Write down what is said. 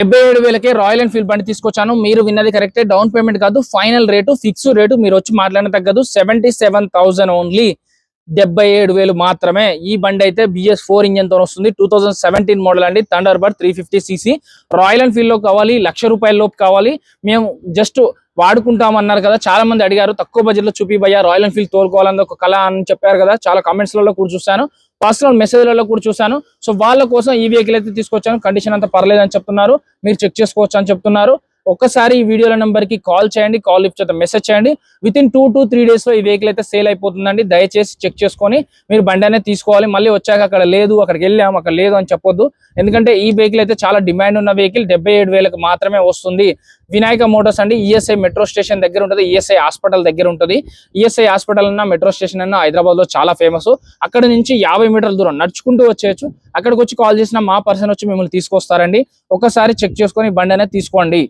77,000కే royal Enfield బండి తీసుకొచ్చాను. మీరు విన్నది కరెక్టే. డౌన్ పేమెంట్ కాదు, ఫైనల్ రేటు, ఫిక్స్ రేటు. మీరు వచ్చి మాట్లాడిన తగ్గదు. 77,000 ఓన్లీ, 77,000 మాత్రమే. ఈ బండి అయితే BS4 ఇంజన్ తో వస్తుంది. 2017 మోడల్ అండి. Thunder bird 350cc. Royal Enfield లో కావాలి, ₹1,00,000 లోపు కావాలి. మేము జస్ట్ వాడుకుంటామన్నారు కదా, చాలా మంది అడిగారు తక్కువ బడ్జెట్ లో చూపి భయ్యా రాయల్ ఎన్ఫీల్డ్ తోలుకోవాలని ఒక కళ అని చెప్పారు కదా. చాలా కామెంట్స్ లలో కూడా చూసాను, పర్సనల్ మెసేజ్లలో కూడా చూసాను. సో వాళ్ళ కోసం ఈ వెహికల్ అయితే తీసుకొచ్చాను. కండిషన్ అంతా పర్లేదు అని చెప్తున్నారు, మీరు చెక్ చేసుకోవచ్చు అని చెప్తున్నారు. ఒక్కసారి ఈ వీడియోల నెంబర్ కి కాల్ చేయండి, కాల్ లిఫ్ట్ చేస్తే మెసేజ్ చేయండి. వితిన్ 2 to 3 days లో ఈ వెహికల్ అయితే సేల్ అయిపోతుందండి. దయచేసి చెక్ చేసుకొని మీరు బండి అనేది తీసుకోవాలి. మళ్ళీ వచ్చాక అక్కడ లేదు, అక్కడికి వెళ్ళాము, అక్కడ లేదు అని చెప్పొద్దు. ఎందుకంటే ఈ వెహికల్ అయితే చాలా డిమాండ్ ఉన్న వెహికల్. 77,000కి మాత్రమే వస్తుంది. వినాయక మోటార్స్ అండి. ESI మెట్రో స్టేషన్ దగ్గర ఉంటుంది, ESI హాస్పిటల్ దగ్గర ఉంటుంది. ESI హాస్పిటల్ అన్న, మెట్రో స్టేషన్ అన్న హైదరాబాద్ లో చాలా ఫేమస్. అక్కడ నుంచి 50 మీటర్ల దూరం నడుచుకుంటూ వచ్చేయచ్చు. అక్కడికి వచ్చి కాల్ చేసిన మా పర్సన్ వచ్చి మిమ్మల్ని తీసుకొస్తారండి. ఒకసారి చెక్ చేసుకొని బండి అనేది తీసుకోండి.